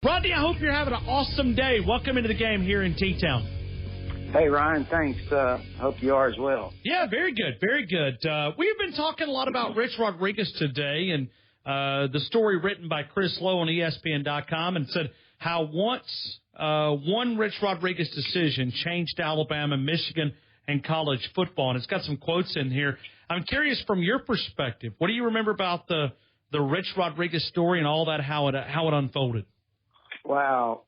Rodney, I hope you're having an awesome day. Welcome into the game here in T-Town. Hey, Ryan, thanks. Hope you are as well. Yeah, very good, very good. We've been talking a lot about Rich Rodriguez today, and the story written by Chris Lowe on ESPN.com, and said how once one Rich Rodriguez decision changed Alabama, Michigan, and college football. And it's got some quotes in here. I'm curious from your perspective, what do you remember about the Rich Rodriguez story and all that, how it unfolded? Wow.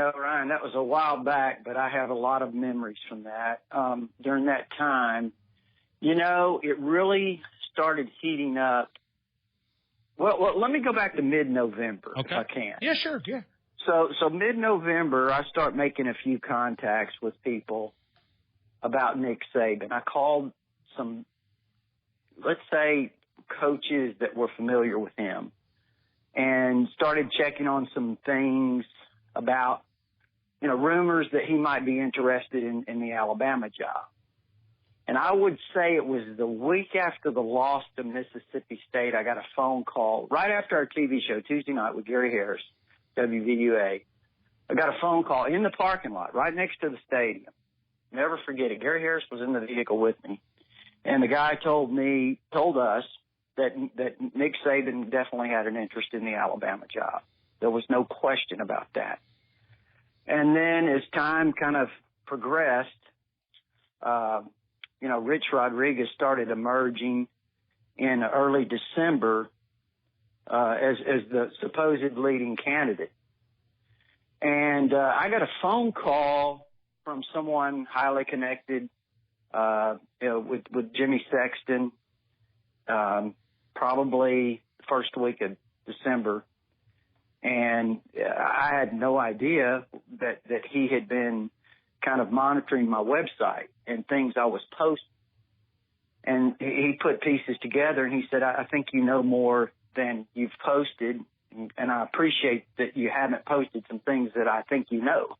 Ryan, that was a while back, but I have a lot of memories from that. During that time, it really started heating up. Well, let me go back to mid-November, okay, if I can. Yeah, sure, yeah. So mid-November, I start making a few contacts with people about Nick Saban. I called some, let's say, coaches that were familiar with him and started checking on some things about, rumors that he might be interested in the Alabama job. And I would say it was the week after the loss to Mississippi State, I got a phone call right after our TV show, Tuesday night with Gary Harris, WVUA. I got a phone call in the parking lot right next to the stadium. Never forget it. Gary Harris was in the vehicle with me. And the guy told us that Nick Saban definitely had an interest in the Alabama job. There was no question about that. And then as time kind of progressed, Rich Rodriguez started emerging in early December as the supposed leading candidate. And I got a phone call from someone highly connected, with Jimmy Sexton, probably the first week of December. And I had no idea that he had been kind of monitoring my website and things I was posting. And he put pieces together and he said, I think you know more than you've posted. And I appreciate that you haven't posted some things that I think you know,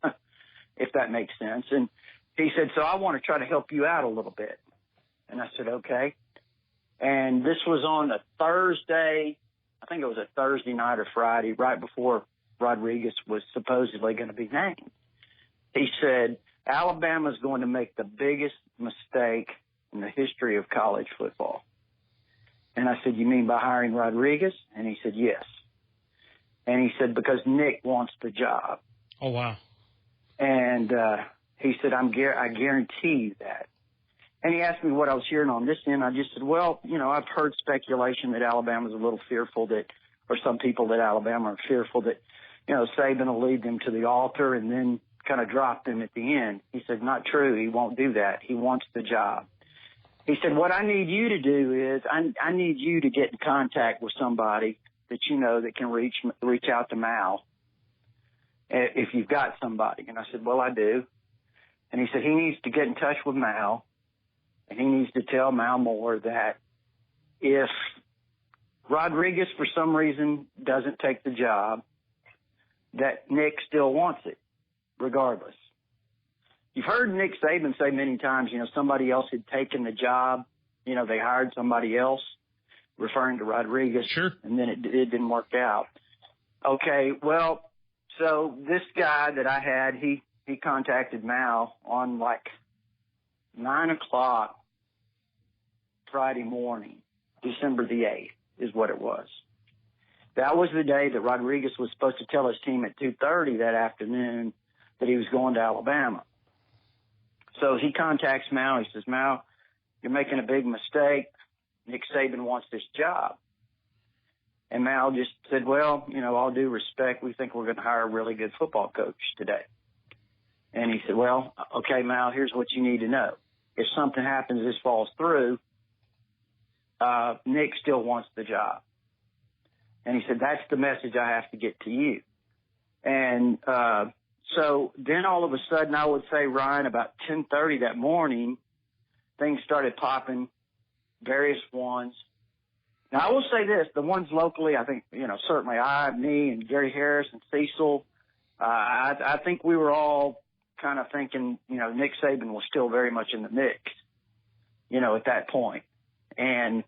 if that makes sense. And he said, so I want to try to help you out a little bit. And I said, okay. And this was on a Thursday. I think it was a Thursday night or Friday, right before Rodriguez was supposedly going to be named. He said, Alabama's going to make the biggest mistake in the history of college football. And I said, you mean by hiring Rodriguez? And he said, yes. And he said, because Nick wants the job. Oh, wow. And he said, I guarantee you that. And he asked me what I was hearing on this end. I just said, well, I've heard speculation that Alabama's a little fearful or some people at Alabama are fearful that, Saban will lead them to the altar and then kind of drop them at the end. He said, not true. He won't do that. He wants the job. He said, what I need you to do is I need you to get in contact with somebody that that can reach out to Mal if you've got somebody. And I said, well, I do. And he said he needs to get in touch with Mal. And he needs to tell Mal Moore that if Rodriguez, for some reason, doesn't take the job, that Nick still wants it, regardless. You've heard Nick Saban say many times, somebody else had taken the job. They hired somebody else, referring to Rodriguez. Sure. And then it didn't work out. Okay, well, so this guy that I had, he contacted Mal on 9:00 Friday morning, December the 8th is what it was. That was the day that Rodriguez was supposed to tell his team at 2:30 that afternoon that he was going to Alabama. So he contacts Mal. He says, Mal, you're making a big mistake. Nick Saban wants this job. And Mal just said, well, all due respect, we think we're going to hire a really good football coach today. And he said, well, okay, Mal, here's what you need to know. If something happens, this falls through, Nick still wants the job. And he said, that's the message I have to get to you. And so then all of a sudden, I would say, Ryan, about 10:30 that morning, things started popping, various ones. Now, I will say this, the ones locally, I think, certainly me and Gary Harris and Cecil, I think we were all kind of thinking, Nick Saban was still very much in the mix, at that point. And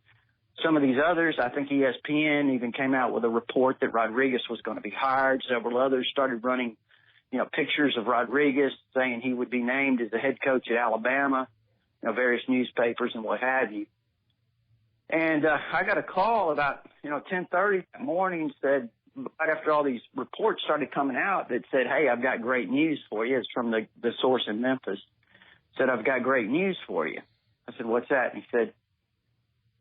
some of these others, I think ESPN even came out with a report that Rodriguez was going to be hired. Several others started running, pictures of Rodriguez saying he would be named as the head coach at Alabama, various newspapers and what have you. And I got a call about, 10:30 that morning, said, right after all these reports started coming out, that said, hey, I've got great news for you. It's from the source in Memphis. Said, I've got great news for you. I said, what's that? And he said,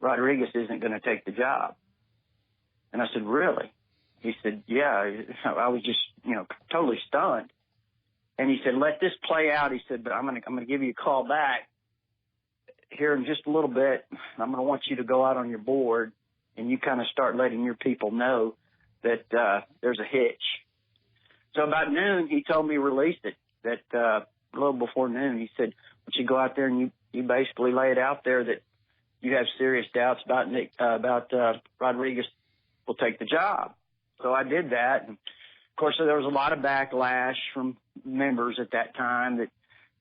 Rodriguez isn't going to take the job. And I said, really? He said, yeah. I was just, totally stunned. And he said, let this play out. He said, but I'm going to give you a call back here in just a little bit. I'm going to want you to go out on your board and you kind of start letting your people know that there's a hitch. So about noon, he told me released it, that a little before noon. He said, once you go out there and you basically lay it out there that you have serious doubts about Rodriguez will take the job. So I did that. And of course, there was a lot of backlash from members at that time that,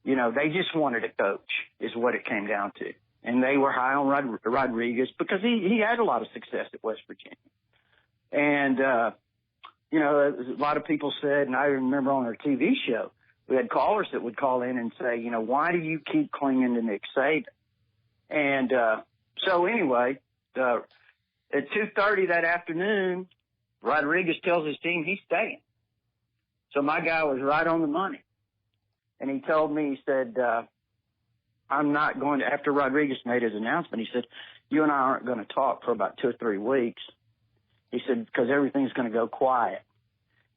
they just wanted a coach is what it came down to. And they were high on Rodriguez because he had a lot of success at West Virginia. And, a lot of people said, and I remember on our TV show, we had callers that would call in and say, why do you keep clinging to Nick Saban? And so anyway, at 2:30 that afternoon, Rodriguez tells his team he's staying. So my guy was right on the money. And he told me, he said, I'm not going to, after Rodriguez made his announcement, he said, you and I aren't going to talk for about 2 or 3 weeks. He said, because everything's going to go quiet.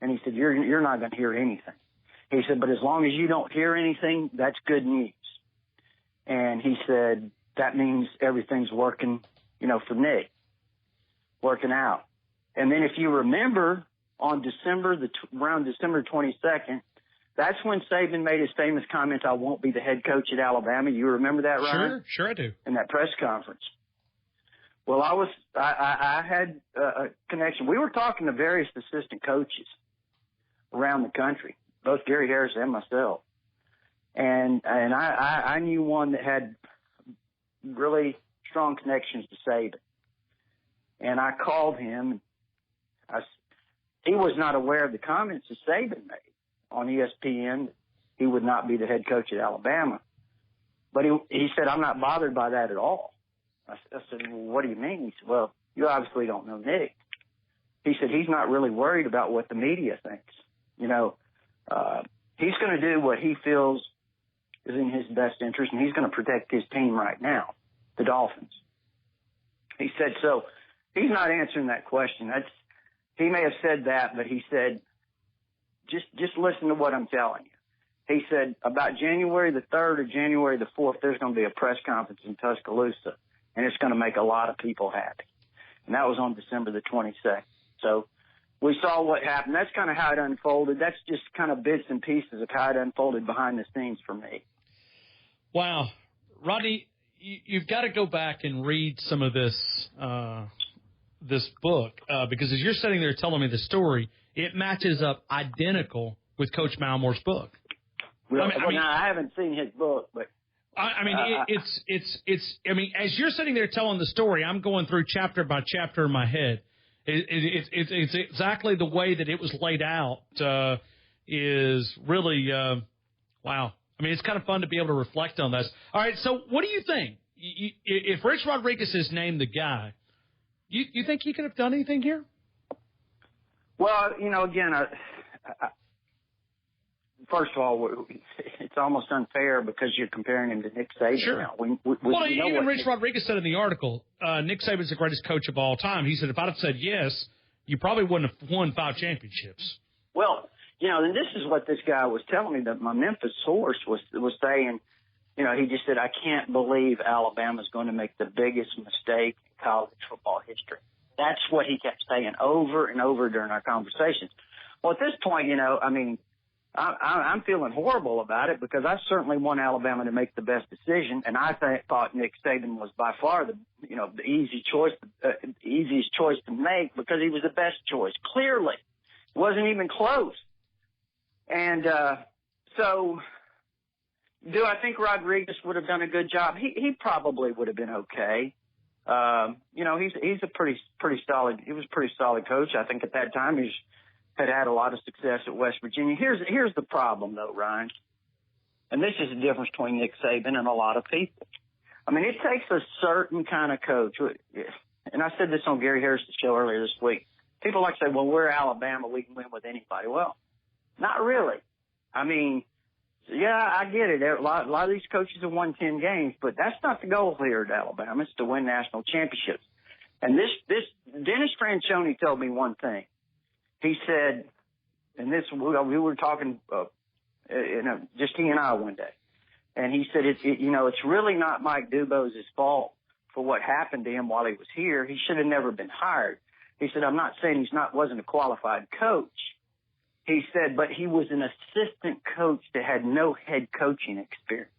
And he said, you're not going to hear anything. He said, but as long as you don't hear anything, that's good news. And he said, that means everything's working, for Nick, working out. And then if you remember on around December 22nd, that's when Saban made his famous comment, I won't be the head coach at Alabama. You remember that, Ryan? Sure I do. In that press conference. Well, I had a connection. We were talking to various assistant coaches around the country, both Gary Harris and myself. And I knew one that had really strong connections to Saban. And I called him. He was not aware of the comments that Saban made on ESPN. He would not be the head coach at Alabama. But he said, I'm not bothered by that at all. I said, well, what do you mean? He said, well, you obviously don't know Nick. He said, he's not really worried about what the media thinks. He's going to do what he feels is in his best interest, and he's going to protect his team right now, the Dolphins. He said, so he's not answering that question. He may have said that, but he said, just listen to what I'm telling you. He said, about January the 3rd or January the 4th, there's going to be a press conference in Tuscaloosa, and it's going to make a lot of people happy. And that was on December the 22nd. So we saw what happened. That's kind of how it unfolded. That's just kind of bits and pieces of how it unfolded behind the scenes for me. Wow. Rodney, you've got to go back and read some of this book because as you're sitting there telling me the story, it matches up identical with Coach Malmore's book. Well, I haven't seen his book, but it's. I mean, as you're sitting there telling the story, I'm going through chapter by chapter in my head. It's exactly the way that it was laid out. Is really wow. I mean, it's kind of fun to be able to reflect on this. All right, so what do you think? If Rich Rodriguez is named the guy, you think he could have done anything here? Well, again, first of all, it's almost unfair because you're comparing him to Nick Saban. Sure. Well, even Rich Rodriguez said in the article, Nick Saban's the greatest coach of all time. He said, if I'd have said yes, you probably wouldn't have won 5 championships. Well, and this is what this guy was telling me, that my Memphis source was saying, he just said, I can't believe Alabama's going to make the biggest mistake in college football history. That's what he kept saying over and over during our conversations. Well, at this point, I'm feeling horrible about it because I certainly want Alabama to make the best decision, and I thought Nick Saban was by far the easiest choice to make because he was the best choice. Clearly, it wasn't even close. And so, do I think Rodriguez would have done a good job? He probably would have been okay. You know, he's a pretty solid. He was a pretty solid coach. I think at that time he had a lot of success at West Virginia. Here's the problem though, Ryan, and this is the difference between Nick Saban and a lot of people. I mean, it takes a certain kind of coach, and I said this on Gary Harris's show earlier this week. People like to say, well, we're Alabama, we can win with anybody. Well, not really. I mean, yeah, I get it. A lot of these coaches have won 10 games, but that's not the goal here at Alabama. It's to win national championships. And this Dennis Franchione told me one thing. He said, and this we were talking just he and I one day, and he said, it's really not Mike Dubose' fault for what happened to him while he was here. He should have never been hired. He said, I'm not saying wasn't a qualified coach. He said, but he was an assistant coach that had no head coaching experience.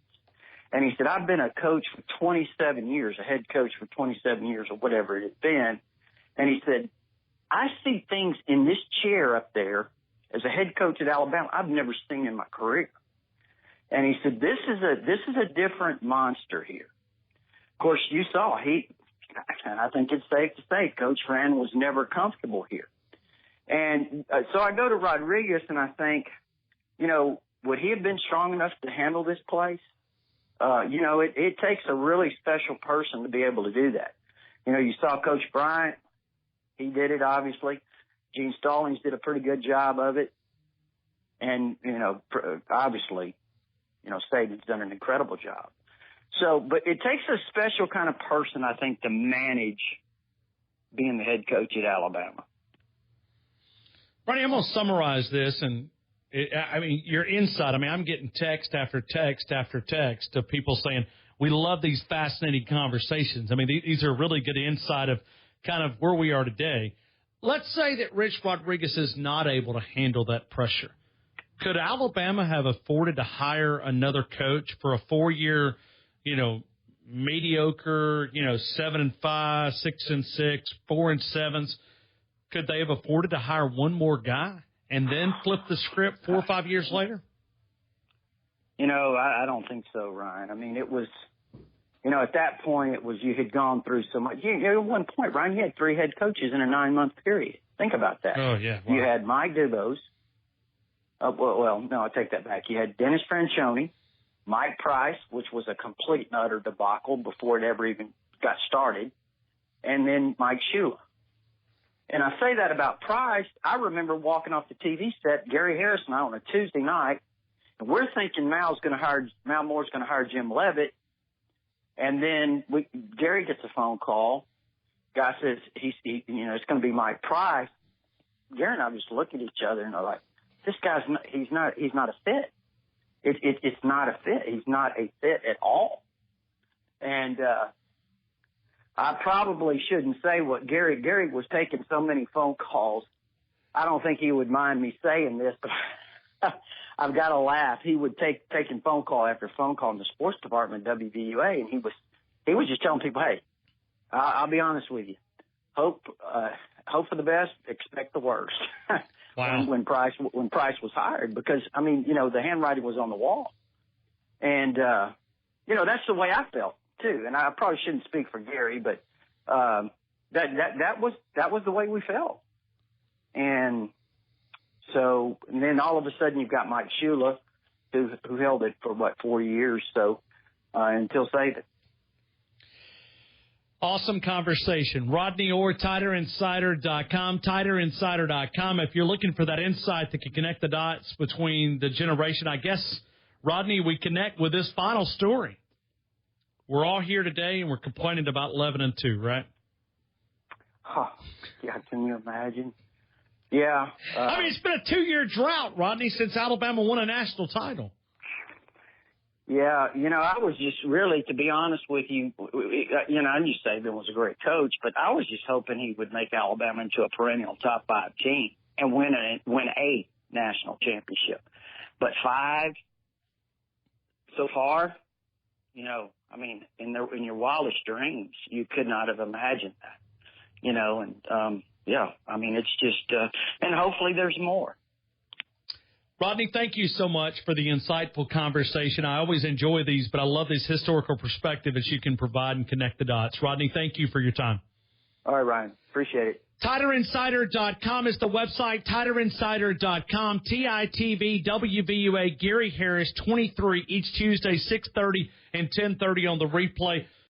And he said, I've been a coach for 27 years, a head coach for 27 years or whatever it has been. And he said, I see things in this chair up there as a head coach at Alabama I've never seen in my career. And he said, this is a different monster here. Of course, you saw and I think it's safe to say Coach Fran was never comfortable here. And so I go to Rodriguez and I think, would he have been strong enough to handle this place? It takes a really special person to be able to do that. You saw Coach Bryant. He did it, obviously. Gene Stallings did a pretty good job of it. And, obviously, Saban's done an incredible job. So, but it takes a special kind of person, I think, to manage being the head coach at Alabama. Rodney, I'm going to summarize this, and your insight. I'm getting text after text after text of people saying, we love these fascinating conversations. These are really good insight of kind of where we are today. Let's say that Rich Rodriguez is not able to handle that pressure. Could Alabama have afforded to hire another coach for a 4-year, mediocre, 7-5, 6-6, 4-7s? Could they have afforded to hire one more guy and then flip the script 4 or 5 years later? I don't think so, Ryan. It was, at that point you had gone through so much. At one point, Ryan, you had 3 head coaches in a 9-month period. Think about that. Oh, yeah. Wow. You had Mike Dubose. No, I take that back. You had Dennis Franchione, Mike Price, which was a complete and utter debacle before it ever even got started, and then Mike Shula. And I say that about Price. I remember walking off the TV set, Gary Harris and I, on a Tuesday night, and we're thinking Mal Moore's going to hire Jim Leavitt. And then Gary gets a phone call. Guy says it's going to be Mike Price. Gary and I just look at each other and are like, this guy's he's not a fit. It's not a fit. He's not a fit at all. And I probably shouldn't say what Gary was taking so many phone calls. I don't think he would mind me saying this, but I've got to laugh. He would taking phone call after phone call in the sports department at WVUA, and he was just telling people, hey, I'll be honest with you. Hope for the best, expect the worst. Wow. when Price was hired, because the handwriting was on the wall, and that's the way I felt too. And I probably shouldn't speak for Gary, but that was the way we felt. And so, and then all of a sudden you've got Mike Shula, who held it for 4 years, so until Saban. Awesome conversation. Rodney Orr, TighterInsider.com, TighterInsider.com. If you're looking for that insight that can connect the dots between the generation, I guess, Rodney, we connect with this final story. We're all here today, and we're complaining about 11-2, right? Oh, yeah, can you imagine? Yeah. It's been a 2-year drought, Rodney, since Alabama won a national title. Yeah, I was just really, to be honest with you, I knew Saban was a great coach, but I was just hoping he would make Alabama into a perennial top 5 team and win a national championship. But 5 so far, in your wildest dreams, you could not have imagined that, it's just, and hopefully there's more. Rodney, thank you so much for the insightful conversation. I always enjoy these, but I love this historical perspective that you can provide and connect the dots. Rodney, thank you for your time. All right, Ryan. Appreciate it. TiderInsider.com is the website, TiderInsider.com, TITVWVUA, Gary Harris, 23, each Tuesday, 6:30 and 10:30 on the replay.